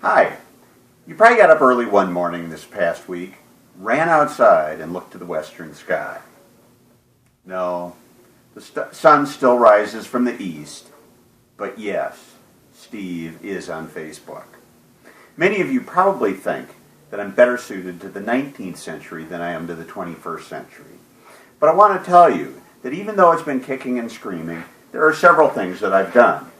Hi. You probably got up early one morning this past week, ran outside, and looked to the western sky. No, the sun still rises from the east, but yes, Steve is on Facebook. Many of you probably think that I'm better suited to the 19th century than I am to the 21st century. But I want to tell you that even though it's been kicking and screaming, there are several things that I've done.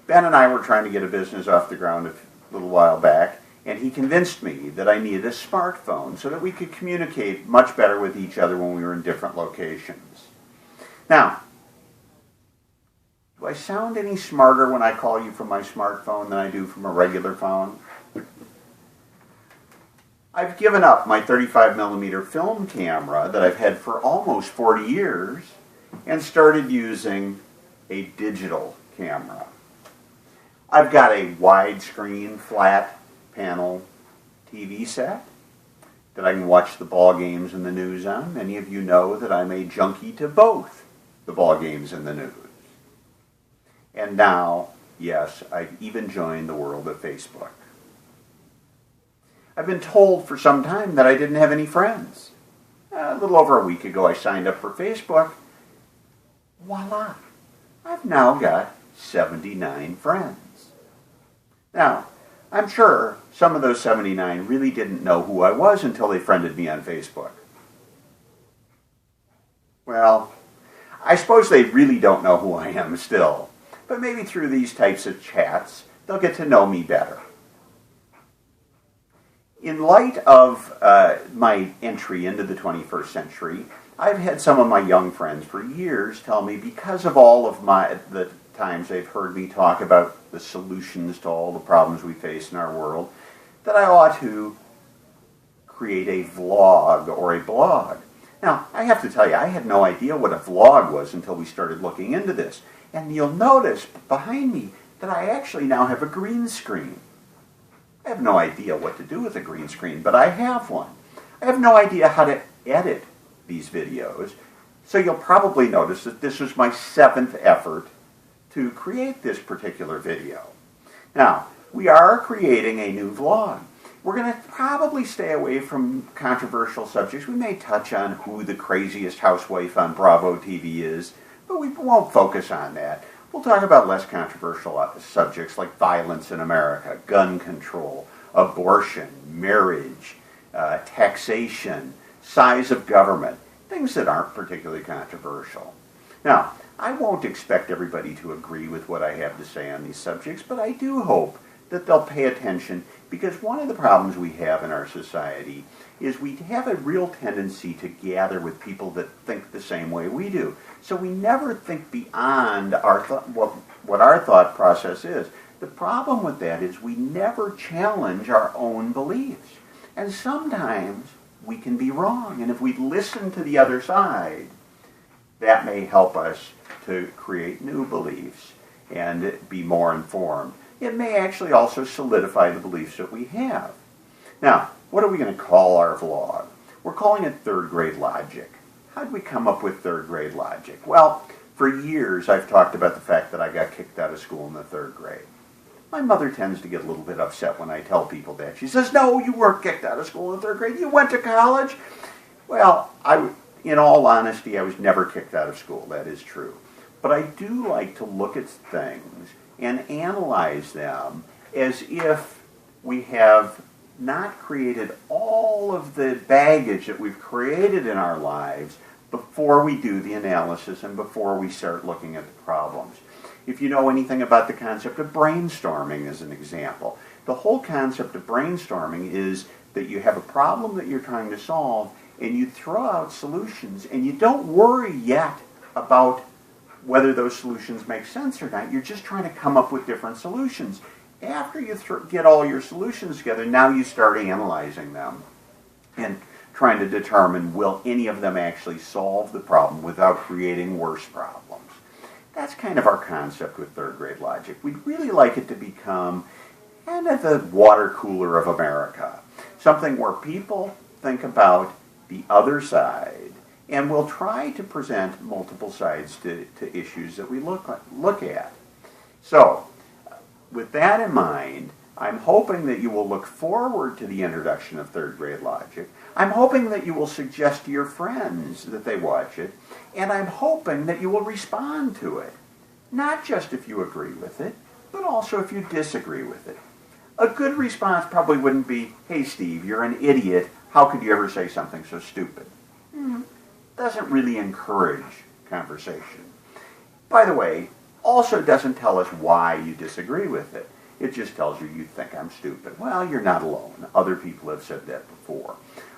Ben and I were trying to get a business off the ground a little while back, and he convinced me that I needed a smartphone so that we could communicate much better with each other when we were in different locations. Now, do I sound any smarter when I call you from my smartphone than I do from a regular phone? I've given up my 35mm film camera that I've had for almost 40 years and started using a digital camera. I've got a widescreen, flat panel TV set that I can watch the ball games and the news on. Many of you know that I'm a junkie to both the ball games and the news. And now, yes, I've even joined the world of Facebook. I've been told for some time that I didn't have any friends. A little over a week ago, I signed up for Facebook. Voila! I've now got 79 friends. Now, I'm sure some of those 79 really didn't know who I was until they friended me on Facebook. Well, I suppose they really don't know who I am still, but maybe through these types of chats, they'll get to know me better. In light of my entry into the 21st century, I've had some of my young friends for years tell me, because of all of the times they've heard me talk about the solutions to all the problems we face in our world, that I ought to create a vlog or a blog. Now, I have to tell you, I had no idea what a vlog was until we started looking into this. And you'll notice behind me that I actually now have a green screen. I have no idea what to do with a green screen, but I have one. I have no idea how to edit these videos, so you'll probably notice that this was my 7th effort to create this particular video. Now, we are creating a new vlog. We're going to probably stay away from controversial subjects. We may touch on who the craziest housewife on Bravo TV is, but we won't focus on that. We'll talk about less controversial subjects like violence in America, gun control, abortion, marriage, taxation, size of government, things that aren't particularly controversial. Now, I won't expect everybody to agree with what I have to say on these subjects, but I do hope that they'll pay attention, because one of the problems we have in our society is we have a real tendency to gather with people that think the same way we do. So we never think beyond our what our thought process is. The problem with that is we never challenge our own beliefs. And sometimes we can be wrong. And if we listen to the other side, that may help us to create new beliefs and be more informed. It may actually also solidify the beliefs that we have. Now, what are we going to call our vlog? We're calling it Third Grade Logic. How did we come up with Third Grade Logic? Well, for years I've talked about the fact that I got kicked out of school in the 3rd grade. My mother tends to get a little bit upset when I tell people that. She says, no, you weren't kicked out of school in the 3rd grade. You went to college. Well, in all honesty, I was never kicked out of school. That is true. But I do like to look at things and analyze them as if we have not created all of the baggage that we've created in our lives before we do the analysis and before we start looking at the problems. If you know anything about the concept of brainstorming as an example, the whole concept of brainstorming is that you have a problem that you're trying to solve and you throw out solutions and you don't worry yet about whether those solutions make sense or not. You're just trying to come up with different solutions. After you get all your solutions together, now you start analyzing them and trying to determine, will any of them actually solve the problem without creating worse problems? That's kind of our concept with 3rd grade logic. We'd really like it to become kind of the water cooler of America, something where people think about the other side, and we'll try to present multiple sides to issues that we look at. So, with that in mind, I'm hoping that you will look forward to the introduction of third grade logic. I'm hoping that you will suggest to your friends that they watch it. And I'm hoping that you will respond to it. Not just if you agree with it, but also if you disagree with it. A good response probably wouldn't be, "Hey Steve, you're an idiot. How could you ever say something so stupid?" Doesn't really encourage conversation. By the way, also doesn't tell us why you disagree with it. It just tells you think I'm stupid. Well, you're not alone. Other people have said that before.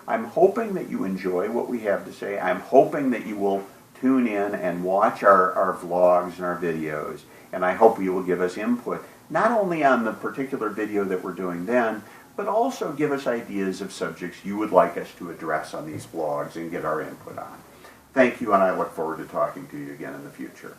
I'm hoping that you enjoy what we have to say. I'm hoping that you will tune in and watch our vlogs and our videos. And I hope you will give us input, not only on the particular video that we're doing then, but also give us ideas of subjects you would like us to address on these vlogs and get our input on. Thank you, and I look forward to talking to you again in the future.